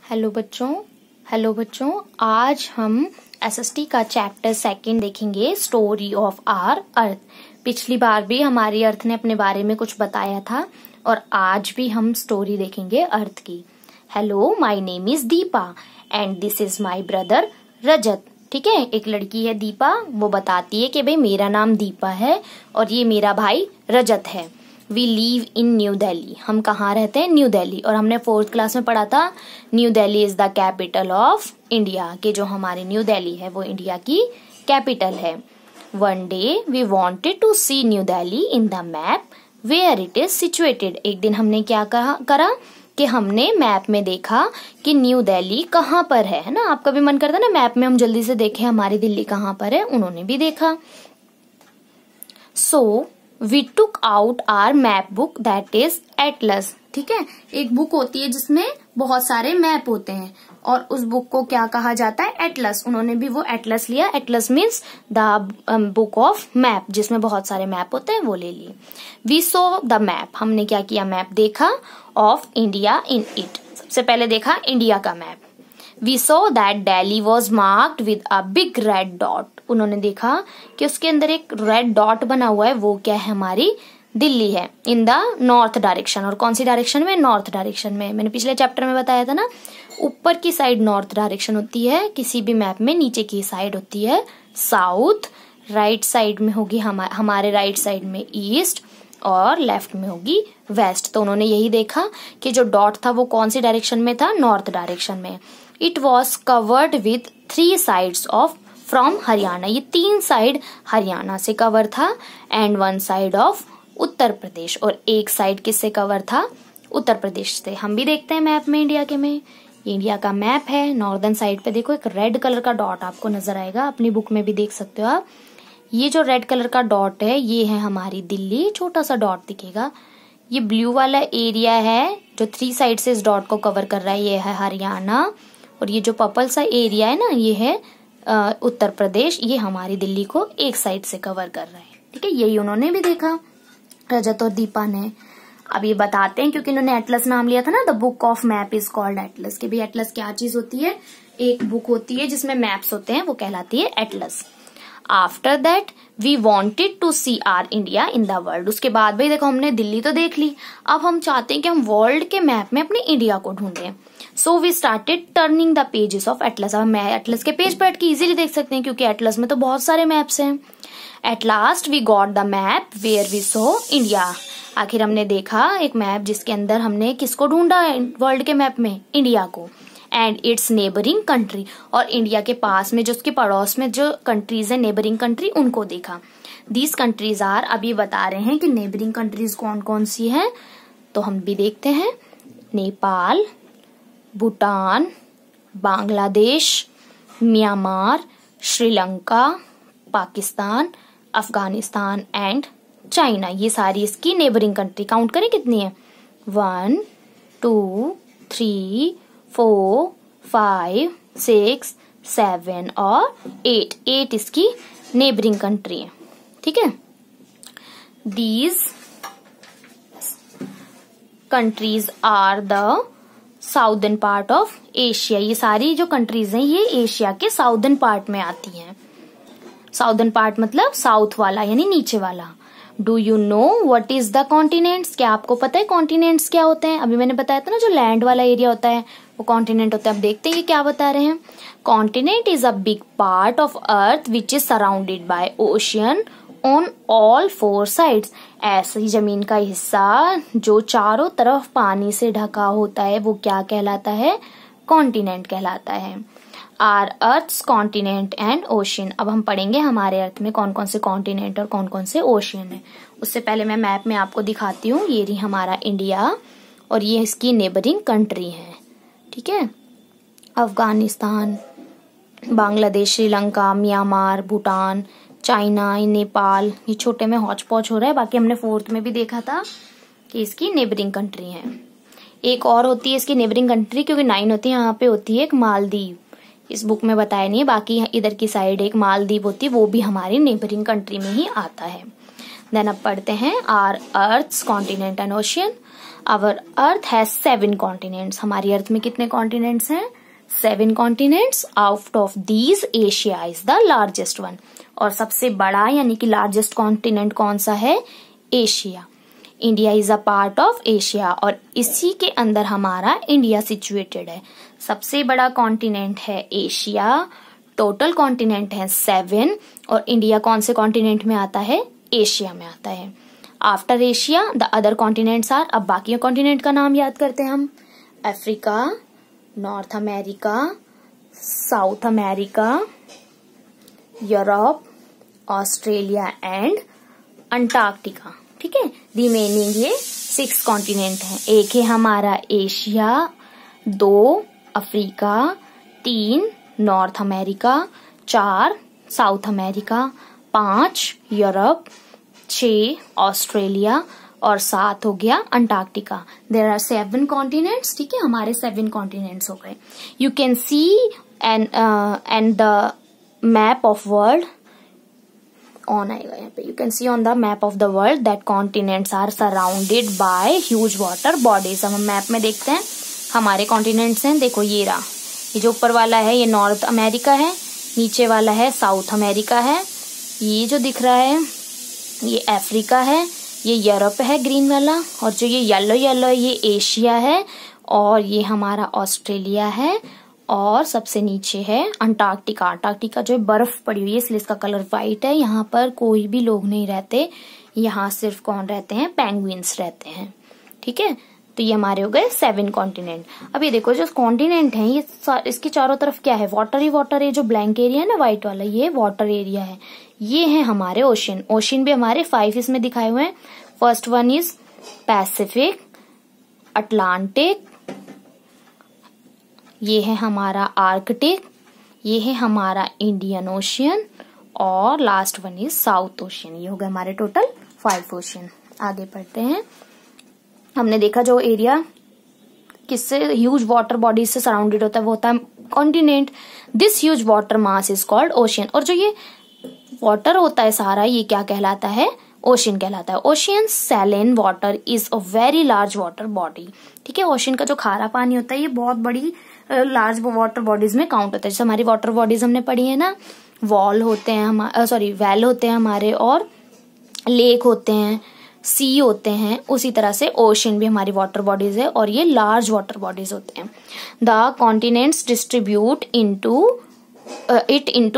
Hello बच्चों आज हम एसएसटी का चैप्टर 2 देखेंगे, स्टोरी ऑफ आवर अर्थ। पिछली बार भी हमारी अर्थ ने अपने बारे में कुछ बताया था और आज भी हम स्टोरी देखेंगे अर्थ की। Hello, my name is Deepa and this is my brother Rajat. ठीक है, एक लड़की है दीपा, वो बताती है कि भाई मेरा नाम दीपा है और ये मेरा भाई रजत है। We live in New Delhi, हम कहाँ रहते हैं? न्यू दिल्ली। और हमने 4th क्लास में पढ़ा था New Delhi is the capital of India, कि जो हमारी न्यू दिल्ली है वो इंडिया की कैपिटल है। One day we wanted to see New Delhi in the map where it is situated. एक दिन हमने क्या करा कि हमने मैप में देखा कि न्यू दिल्ली कहाँ पर है ना। आपका भी मन करता है ना मैप में हम जल्दी से देखें हमारी दिल्ली कहाँ पर है, उन्होंने भी देखा। So we took out our map book that is atlas. ठीक है, एक बुक होती है जिसमें बहुत सारे मैप होते हैं और उस बुक को क्या कहा जाता है? एटलस। उन्होंने भी वो एटलस लिया। Atlas means the book of map, जिसमें बहुत सारे मैप होते हैं, वो ले लिए। वी सॉ द मैप, हमने क्या किया? मैप देखा ऑफ इंडिया इन इट। सबसे पहले देखा इंडिया का map. We saw that Delhi was marked with a big red dot. उन्होंने देखा कि उसके अंदर एक रेड डॉट बना हुआ है, वो क्या है? हमारी दिल्ली है। In the north direction. और कौन सी डायरेक्शन में? नॉर्थ डायरेक्शन में। मैंने पिछले चैप्टर में बताया था ना, ऊपर की साइड नॉर्थ डायरेक्शन होती है किसी भी मैप में, नीचे की साइड होती है साउथ, राइट साइड में होगी हमारे राइट साइड में ईस्ट और लेफ्ट में होगी वेस्ट। तो उन्होंने यही देखा कि जो डॉट था वो कौन सी डायरेक्शन में था? नॉर्थ डायरेक्शन में। It was covered with 3 sides of from Haryana. ये 3 साइड हरियाणा से कवर था and 1 side of Uttar Pradesh, और एक साइड किससे कवर था? उत्तर प्रदेश से। हम भी देखते हैं मैप में इंडिया के में, ये इंडिया का मैप है। नॉर्दर्न साइड पे देखो एक रेड कलर का डॉट आपको नजर आएगा, अपनी बुक में भी देख सकते हो आप। ये जो रेड कलर का डॉट है ये है हमारी दिल्ली, छोटा सा डॉट दिखेगा। ये ब्लू वाला एरिया है जो 3 साइड से इस डॉट को कवर कर रहा है, ये है हरियाणा। और ये जो पर्पल सा एरिया है ना, ये है उत्तर प्रदेश। ये हमारी दिल्ली को एक साइड से कवर कर रहा है। ठीक है, यही उन्होंने भी देखा, रजत और दीपा ने। अब ये बताते हैं, क्योंकि इन्होंने एटलस नाम लिया था ना, the book of map is called Atlas. कि भाई एटलस क्या चीज होती है? एक बुक होती है जिसमें मैप्स होते हैं, वो कहलाती है atlas. After that we wanted to see our India in the world. उसके बाद भाई देखो हमने दिल्ली तो देख ली, अब हम चाहते हैं कि हम वर्ल्ड के मैप में अपने इंडिया को ढूंढें। So we started turning the pages of atlas. अब हम एटलस के पेज पर बैठ के इजीली देख सकते हैं, क्योंकि एटलस में तो बहुत सारे मैप्स हैं। At last we got the map where we saw India. आखिर हमने देखा एक मैप जिसके अंदर हमने किसको ढूंढा वर्ल्ड के मैप में? इंडिया को। एंड इट्स नेबरिंग कंट्री, और इंडिया के पास में जो उसके पड़ोस में जो कंट्रीज है नेबरिंग कंट्री, उनको देखा। दीज कंट्रीज आर, अभी बता रहे हैं कि नेबरिंग कंट्रीज कौन कौन सी हैं, तो हम भी देखते हैं। Nepal, Bhutan, Bangladesh, Myanmar, Sri Lanka, Pakistan, Afghanistan and China. ये सारी इसकी नेबरिंग कंट्री। काउंट करें कितनी है? 1 2 3 4 5 6 7 और 8 इसकी नेबरिंग कंट्री है। ठीक है, these countries are the southern part of Asia. ये सारी जो कंट्रीज हैं ये एशिया के साउदर्न पार्ट में आती हैं। साउदर्न पार्ट मतलब साउथ वाला, यानी नीचे वाला। Do you know what is the continents? क्या आपको पता है कॉन्टिनेंट्स क्या होते हैं? अभी मैंने बताया था ना, जो लैंड वाला एरिया होता है वो कॉन्टिनेंट होता है। अब देखते हैं ये क्या बता रहे हैं। Continent is a big part of earth which is surrounded by ocean on all 4 sides. ऐसी जमीन का हिस्सा जो चारों तरफ पानी से ढका होता है वो क्या कहलाता है? कॉन्टिनेंट कहलाता है। Our earth's continent and ocean. अब हम पढ़ेंगे हमारे अर्थ में कौन कौन से कॉन्टिनेंट और कौन कौन से ओशियन है। उससे पहले मैं मैप में आपको दिखाती हूँ। ये रही हमारा इंडिया और ये इसकी नेबरिंग कंट्री है। ठीक है, अफगानिस्तान, बांग्लादेश, श्रीलंका, म्यांमार, भूटान, चाइना, नेपाल। ये छोटे में हौच पौच हो रहा है, बाकी हमने 4th में भी देखा था कि इसकी नेबरिंग कंट्री है। एक और होती है इसकी नेबरिंग कंट्री, क्योंकि 9 होती है, यहाँ पे होती है एक मालदीव। इस बुक में बताया नहीं है, बाकी इधर की साइड एक मालदीव होती है, वो भी हमारी नेबरिंग कंट्री में ही आता है। देन अब पढ़ते हैं our earth's continent and ocean. Our earth has 7 continents. हमारी अर्थ में कितने कॉन्टिनेंट्स हैं? 7 continents. Out of these Asia is the largest one. और सबसे बड़ा यानी कि लार्जेस्ट कॉन्टिनेंट कौन सा है? Asia. India is a part of Asia और इसी के अंदर हमारा इंडिया सिचुएटेड है। सबसे बड़ा कॉन्टिनेंट है एशिया, टोटल कॉन्टिनेंट है 7 और इंडिया कौन से कॉन्टिनेंट में आता है? एशिया में आता है। After Asia the other continents are, अब बाकी कॉन्टिनेंट का नाम याद करते हैं हम। Africa, North America, South America, Europe, Australia and Antarctica. ठीक है, रिमेनिंग ये 6 कॉन्टिनेंट हैं। एक है हमारा Asia, 2 Africa, 3 north America, 4 south America, 5 Europe, 6 Australia और 7 हो गया अंटार्कटिका। There are 7 continents. ठीक है, हमारे 7 कॉन्टिनेंट्स हो गए। You can see and the map of world on आएगा यहाँ पे। You can see on the map of the world that continents are surrounded by huge water bodies. हम map में देखते हैं हमारे कॉन्टिनेंट्स हैं। देखो ये रहा, ये जो ऊपर वाला है ये नॉर्थ अमेरिका है, नीचे वाला है साउथ अमेरिका है, ये जो दिख रहा है ये अफ्रीका है, ये यूरोप है ग्रीन वाला, और जो ये येलो येलो है ये एशिया है, और ये हमारा ऑस्ट्रेलिया है, और सबसे नीचे है अंटार्कटिका। अंटार्कटिका जो है बर्फ पड़ी हुई है इसलिए इसका कलर व्हाइट है। यहाँ पर कोई भी लोग नहीं रहते, यहाँ सिर्फ कौन रहते हैं? पेंगुइन्स रहते हैं। ठीक है, तो ये हमारे हो गए 7 कॉन्टिनेंट। अब ये देखो जो कॉन्टिनेंट है ये इसके चारों तरफ क्या है? वाटर ही वाटर है। जो ब्लैंक एरिया है ना व्हाइट वाला, ये वाटर एरिया है। ये है हमारे ओशन। ओशन भी हमारे 5 इसमें दिखाए हुए हैं। First one is Pacific, Atlantic, ये है हमारा आर्कटिक, ये है हमारा इंडियन ओशियन, और last one is south ocean. ये हो गए हमारे टोटल 5 ओशियन। आगे बढ़ते हैं। हमने देखा जो एरिया किससे ह्यूज वाटर बॉडीज से सराउंडेड होता है वो होता है continent. This huge water mass is called ocean. और जो ये वाटर होता है सारा ये क्या कहलाता है? ओशियन कहलाता है। Ocean saline water is a very large water body. ठीक है, ओशियन का जो खारा पानी होता है ये बहुत बड़ी लार्ज वाटर बॉडीज में काउंट होता है। जैसे हमारी वाटर बॉडीज हमने पढ़ी है ना, वॉल होते हैं वेल होते हैं हमारे, और लेक होते हैं, सी होते हैं, उसी तरह से ओशन भी हमारी वाटर बॉडीज है और ये लार्ज वाटर बॉडीज होते हैं। The continents distribute into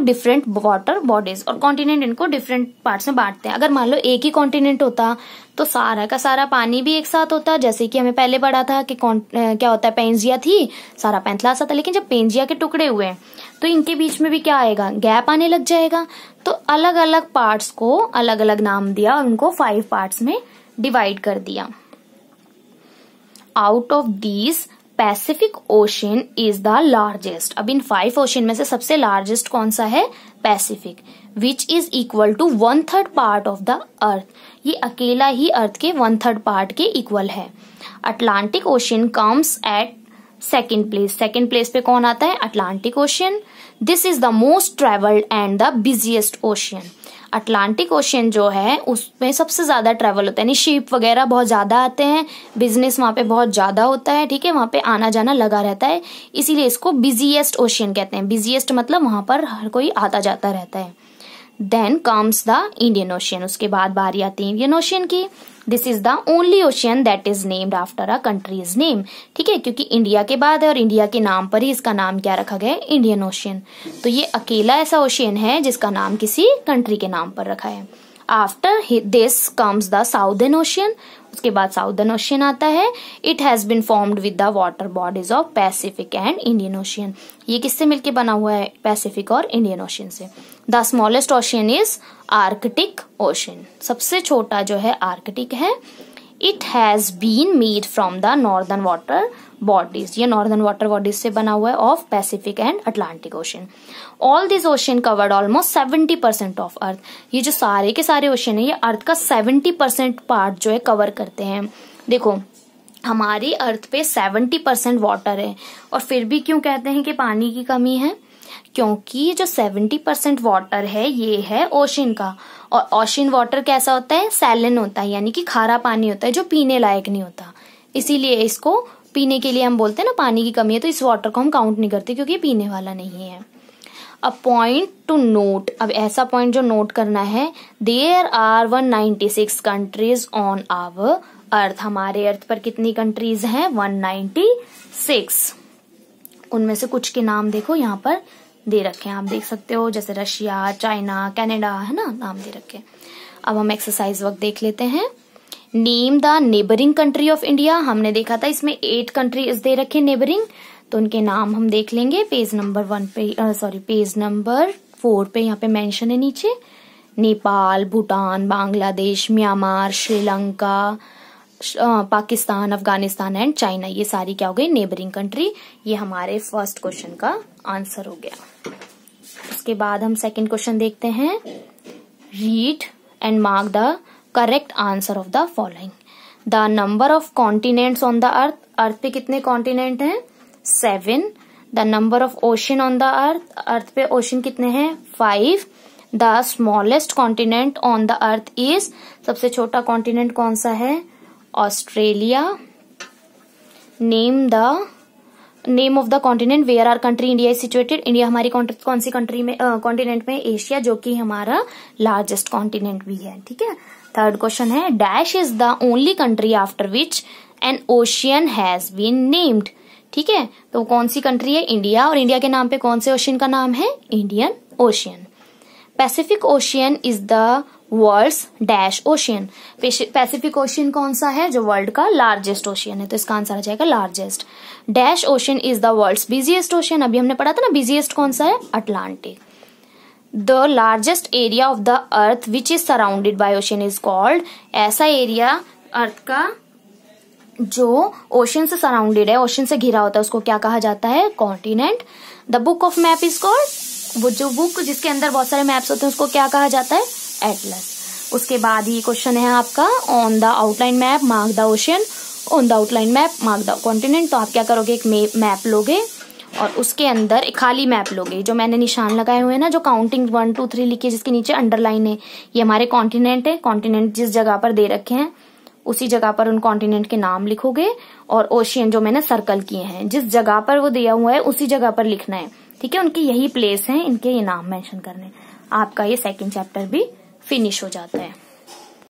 different water bodies. और कॉन्टिनेंट इनको डिफरेंट पार्ट्स में बांटते हैं। अगर मान लो एक ही कॉन्टिनेंट होता तो सारा का सारा पानी भी एक साथ होता, जैसे कि हमें पहले पढ़ा था कि क्या होता है, पेंजिया थी, सारा पैंथला सा था। लेकिन जब पेंजिया के टुकड़े हुए तो इनके बीच में भी क्या आएगा? गैप आने लग जाएगा। तो अलग अलग पार्ट्स को अलग अलग नाम दिया और उनको 5 पार्ट्स में डिवाइड कर दिया। Out of these Pacific ocean is the largest. अब इन 5 ओशन में से सबसे लार्जेस्ट कौन सा है? Pacific, which is equal to 1/3 part of the earth. ये अकेला ही अर्थ के 1/3 पार्ट के इक्वल है। Atlantic ocean comes at second place. Second place पे कौन आता है? Atlantic ocean. This is the most travelled and the busiest ocean. Atlantic ocean जो है उसमें सबसे ज्यादा ट्रेवल होता है, यानी शिप वगैरह बहुत ज्यादा आते हैं, बिजनेस वहां पे बहुत ज्यादा होता है। ठीक है, वहां पे आना जाना लगा रहता है, इसीलिए इसको बिजिएस्ट ओशन कहते हैं। बिजिएस्ट मतलब वहां पर हर कोई आता जाता रहता है। Then comes the Indian Ocean. उसके बाद बारी आती है इंडियन ओशन की। This is the only ocean that is named after a country's name. ठीक है, क्योंकि इंडिया के बाद है और इंडिया के नाम पर ही इसका नाम क्या रखा गया है? Indian ocean. तो ये अकेला ऐसा ओशियन है जिसका नाम किसी कंट्री के नाम पर रखा है। After this comes the Southern Ocean. उसके बाद साउदर्न ओशियन आता है। It has been formed with the water bodies of Pacific and Indian Ocean. ये किससे मिलके बना हुआ है? पैसिफिक और इंडियन ओशियन से। The smallest ocean is Arctic Ocean. सबसे छोटा जो है आर्कटिक है। It has been made from the northern water bodies. ये नॉर्दर्न वाटर बॉडीज से बना हुआ है of Pacific and Atlantic ocean. All this ocean covered almost 70% of earth. ये जो सारे के सारे ओशन है ये अर्थ का 70% पार्ट जो है कवर करते हैं। देखो हमारी अर्थ पे 70% वाटर है और फिर भी क्यों कहते हैं कि पानी की कमी है? क्योंकि ये जो 70% वाटर है ये है ओशन का, और ओशन वाटर कैसा होता है? सैलिन होता है, यानी कि खारा पानी होता है जो पीने लायक नहीं होता। इसीलिए इसको पीने के लिए हम बोलते हैं ना पानी की कमी है, तो इस वाटर को हम काउंट नहीं करते क्योंकि ये पीने वाला नहीं है। अ पॉइंट टू नोट, अब ऐसा पॉइंट जो नोट करना है, there are 196 countries on our earth, हमारे अर्थ पर कितनी कंट्रीज हैं? 196। उनमें से कुछ के नाम देखो यहाँ पर दे रखे हैं, आप देख सकते हो, जैसे रशिया, चाइना, कनाडा, है ना, नाम दे रखे हैं। अब हम एक्सरसाइज वर्क देख लेते हैं। Name the neighbouring country of India, हमने देखा था इसमें 8 कंट्रीज दे रखे नेबरिंग, तो उनके नाम हम देख लेंगे। पेज नंबर 4 पे यहाँ पे मेंशन है नीचे, Nepal, Bhutan, Bangladesh, Myanmar, Sri Lanka, Pakistan, Afghanistan and China, ये सारी क्या हो गई? Neighbouring country. ये हमारे फर्स्ट क्वेश्चन का आंसर हो गया। उसके बाद हम सेकंड क्वेश्चन देखते हैं। Read and mark the correct answer of the following. The number of continents on the earth, earth पे कितने कॉन्टिनेंट हैं? 7। The number of ocean on the earth, earth पे ओशन कितने हैं? 5। The smallest continent on the earth is, सबसे छोटा continent कौन सा है? Australia. Name of the continent where our country India is situated, India हमारी कौन सी कंट्री में, कॉन्टिनेंट में? एशिया, जो कि हमारा लार्जेस्ट कॉन्टिनेंट भी है। ठीक है। थर्ड क्वेश्चन है, dash is the only country after which an ocean has been named. ठीक है, तो कौन सी कंट्री है? इंडिया, और इंडिया के नाम पे कौन से ओशियन का नाम है? Indian Ocean. Pacific Ocean is the world's dash ocean, Pacific Ocean कौन सा है? जो वर्ल्ड का लार्जेस्ट ओशियन है, तो इसका आंसर आ जाएगा largest. Dash ocean is the world's busiest ocean, अभी हमने पढ़ा था ना, बिजिएस्ट कौन सा है? Atlantic. The largest area of the earth which is surrounded by ocean is called, ऐसा एरिया अर्थ का जो ओशन से सराउंडेड है, ओशन से घिरा होता है, उसको क्या कहा जाता है? Continent. The book of map is called, वो जो बुक जिसके अंदर बहुत सारे मैप्स होते हैं उसको क्या कहा जाता है? एटलस। उसके बाद ये क्वेश्चन है आपका, on the outline map mark the ocean, on the outline map mark the continent. तो आप क्या करोगे? एक मैप लोगे और उसके अंदर एक खाली मैप लोगे, जो मैंने निशान लगाए हुए हैं ना, जो काउंटिंग 1 2 3 लिखी है, जिसके नीचे अंडरलाइन है, ये हमारे कॉन्टिनेंट है। कॉन्टिनेंट जिस जगह पर दे रखे हैं उसी जगह पर उन कॉन्टिनेंट के नाम लिखोगे, और ओशियन जो मैंने सर्कल किए हैं, जिस जगह पर वो दिया हुआ है उसी जगह पर लिखना है। ठीक है, उनके यही प्लेस हैं, इनके ये नाम मेंशन करने। आपका ये सेकंड चैप्टर भी फिनिश हो जाता है।